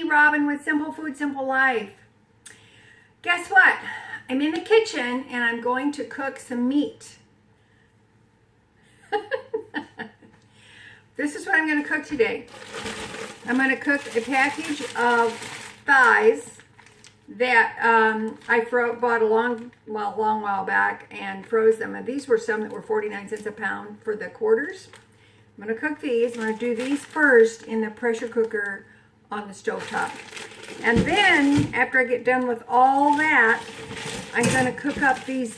Robin with Simple Food, Simple Life. Guess what? I'm in the kitchen and I'm going to cook some meat. This is what I'm going to cook today. I'm going to cook a package of thighs that I bought a long while back and froze them. And these were some that were 49 cents a pound for the quarters. I'm going to cook these. I'm going to do these first in the pressure cooker on the stovetop. And then, after I get done with all that, I'm going to cook up these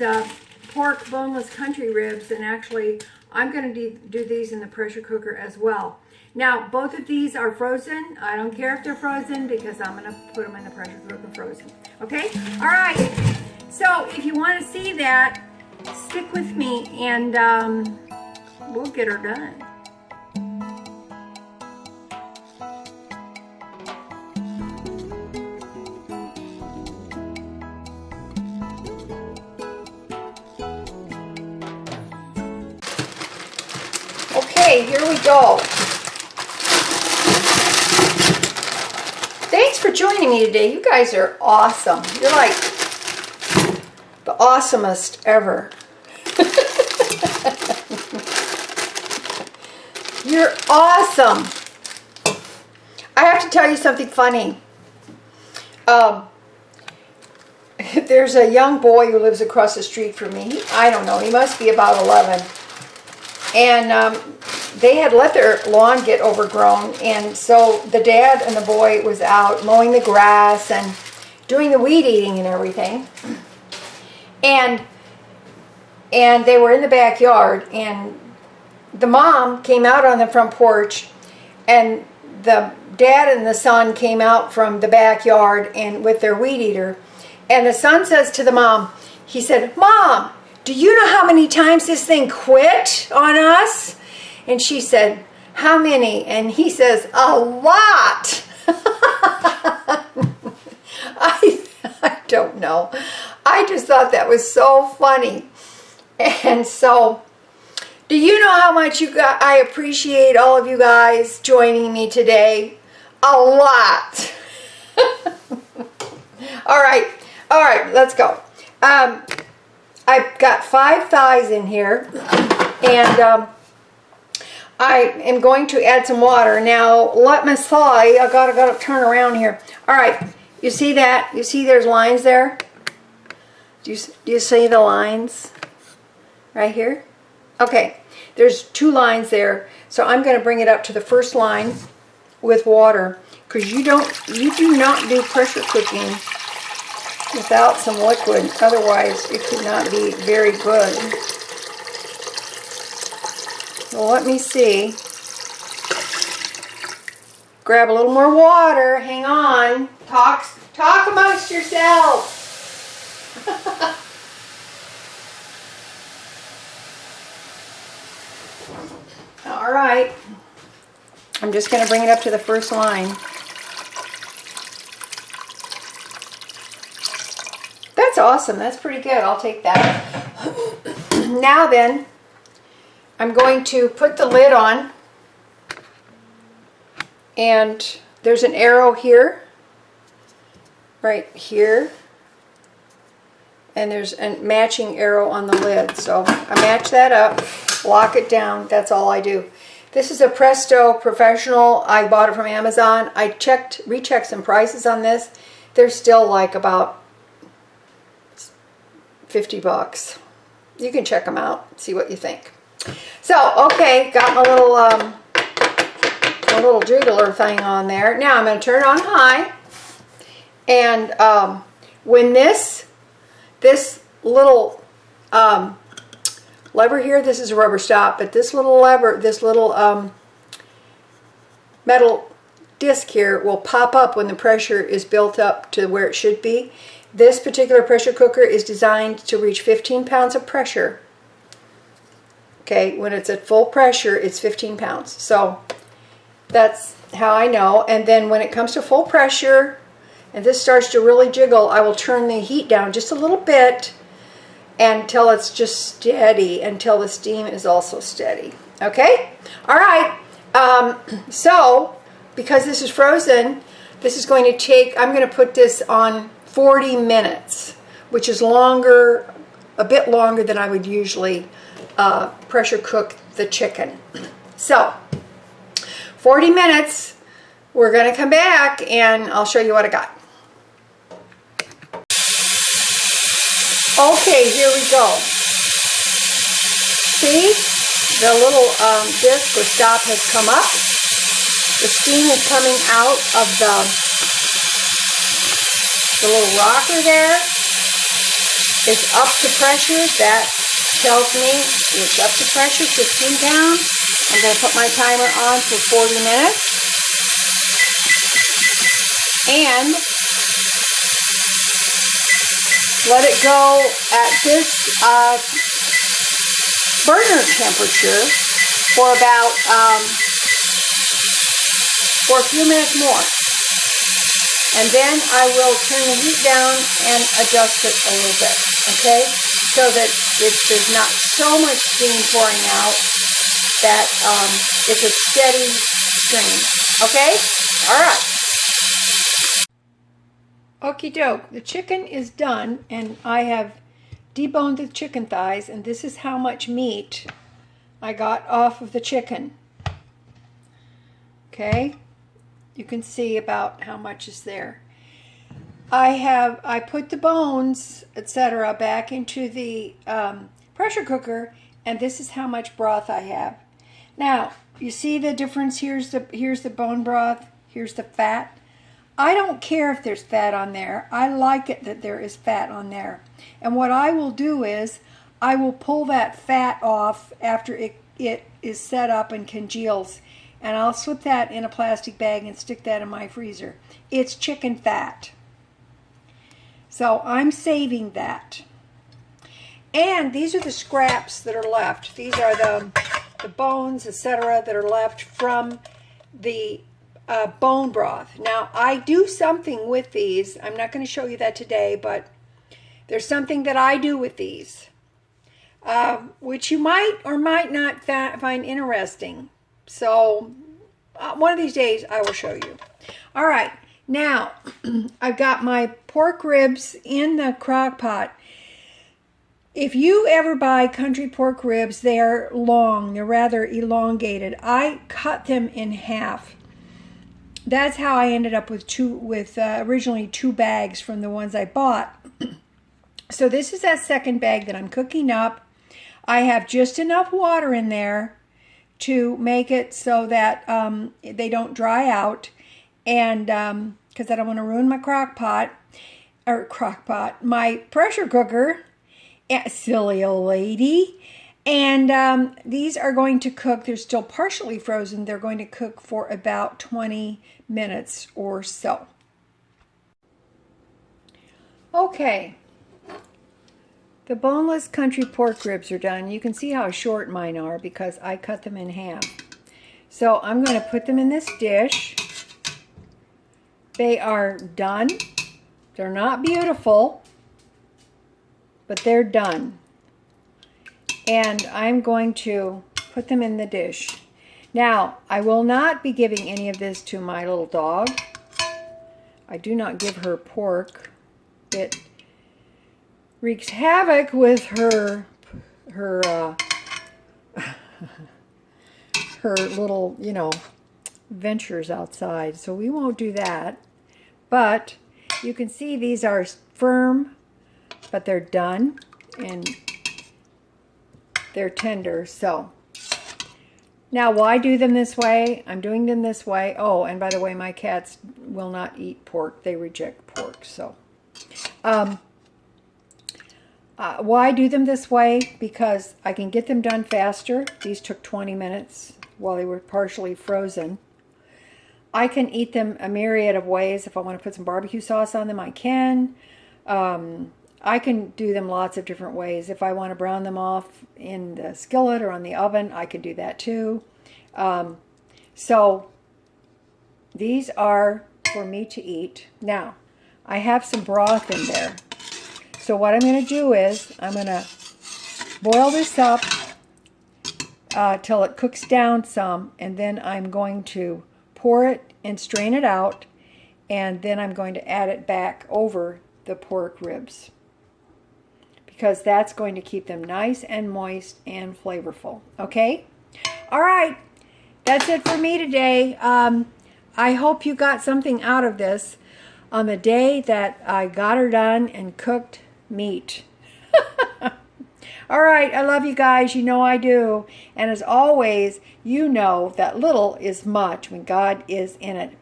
pork boneless country ribs. And actually, I'm going to do these in the pressure cooker as well. Now, both of these are frozen. I don't care if they're frozen because I'm going to put them in the pressure cooker frozen. Okay? All right. So, if you want to see that, stick with me and we'll get her done. Okay, here we go. Thanks for joining me today. You guys are awesome. You're like the awesomest ever. You're awesome. I have to tell you something funny. There's a young boy who lives across the street from me. I don't know. He must be about 11. And they had let their lawn get overgrown, and so the dad and the boy was out mowing the grass and doing the weed eating and everything. And they were in the backyard, and the mom came out on the front porch, and the dad and the son came out from the backyard and with their weed eater. And the son says to the mom, he said, "Mom, do you know how many times this thing quit on us?" And she said, "How many?" And he says, "A lot." I don't know. I just thought that was so funny. And so, do you know how much I appreciate all of you guys joining me today? A lot. All right, let's go. I've got 5 thighs in here, and I am going to add some water. Now, let me thaw. I gotta turn around here. All right, you see that? You see there's lines there? Do you see the lines right here? Okay, there's 2 lines there. So I'm going to bring it up to the first line with water, because you do not do pressure cooking without some liquid. Otherwise, it could not be very good. Well, let me see. Grab a little more water. Hang on. Talk amongst yourselves. All right. I'm just going to bring it up to the first line. That's awesome. That's pretty good. I'll take that. Now then, I'm going to put the lid on, and there's an arrow here, right here, and there's a matching arrow on the lid. So I match that up, lock it down. That's all I do. This is a Presto Professional. I bought it from Amazon. I rechecked some prices on this. They're still like about 50 bucks. You can check them out, see what you think. So, okay, got my little jiggler thing on there. Now I'm going to turn it on high, and when this little lever here, this is a rubber stop, but this little lever, this little metal disc here will pop up when the pressure is built up to where it should be. This particular pressure cooker is designed to reach 15 pounds of pressure. Okay, when it's at full pressure, it's 15 pounds. So that's how I know. And then when it comes to full pressure, and this starts to really jiggle, I will turn the heat down just a little bit until it's just steady, until the steam is also steady. Okay? All right. So, because this is frozen, This is going to take, I'm going to put this on 40 minutes, which is longer, a bit longer than I would usually pressure cook the chicken. So, 40 minutes, we're going to come back and I'll show you what I got. Okay, here we go. See, the little disc or stop has come up. The steam is coming out of the little rocker there. It's up to pressure. That tells me it's up to pressure, 15 pounds. I'm going to put my timer on for 40 minutes. And let it go at this burner temperature for about for a few minutes more. And then I will turn the heat down and adjust it a little bit, okay? So that there's not so much steam pouring out that it's a steady stream, okay? All right. Okie doke, the chicken is done and I have deboned the chicken thighs, and this is how much meat I got off of the chicken. Okay, you can see about how much is there. I put the bones, etc., back into the pressure cooker, and this is how much broth I have. Now, you see the difference? Here's the bone broth, here's the fat. I don't care if there's fat on there. I like it that there is fat on there. And what I will do is I will pull that fat off after it is set up and congeals. And I'll slip that in a plastic bag and stick that in my freezer. It's chicken fat. So I'm saving that. And these are the scraps that are left. These are the bones, etc., that are left from the bone broth. Now, I do something with these. I'm not going to show you that today, but there's something that I do with these, which you might or might not find interesting. So, one of these days, I will show you. All right. Now, I've got my pork ribs in the crock pot. If you ever buy country pork ribs, they're long. They're rather elongated. I cut them in half. That's how I ended up with originally 2 bags from the ones I bought. So this is that second bag that I'm cooking up. I have just enough water in there to make it so that they don't dry out, and because I don't want to ruin my my pressure cooker, silly old lady. And these are going to cook. They're still partially frozen. They're going to cook for about 20 minutes or so. Okay. The boneless country pork ribs are done. You can see how short mine are because I cut them in half. So I'm going to put them in this dish. They are done. They're not beautiful, but they're done. And I'm going to put them in the dish. Now, I will not be giving any of this to my little dog. I do not give her pork. It wreaks havoc with her little, ventures outside. So we won't do that. But you can see these are firm, but they're done and they're tender. So now, why do them this way? I'm doing them this way. Oh, and by the way, my cats will not eat pork. They reject pork. So why do them this way? Because I can get them done faster. These took 20 minutes while they were partially frozen. I can eat them a myriad of ways. If I want to put some barbecue sauce on them, I can. I can do them lots of different ways. If I want to brown them off in the skillet or on the oven, I can do that too. So these are for me to eat. Now, I have some broth in there. So what I'm going to do is I'm going to boil this up till it cooks down some, and then I'm going to pour it and strain it out, and then I'm going to add it back over the pork ribs, because that's going to keep them nice and moist and flavorful. Okay? All right. That's it for me today. I hope you got something out of this on the day that I got her done and cooked meat. All right. I love you guys. You know I do. And as always, you know that little is much when God is in it.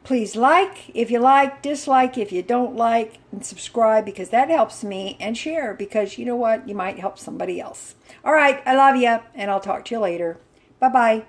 Please like if you like, dislike if you don't like, and subscribe, because that helps me, and share, because you know what? You might help somebody else. All right. I love you, and I'll talk to you later. Bye-bye.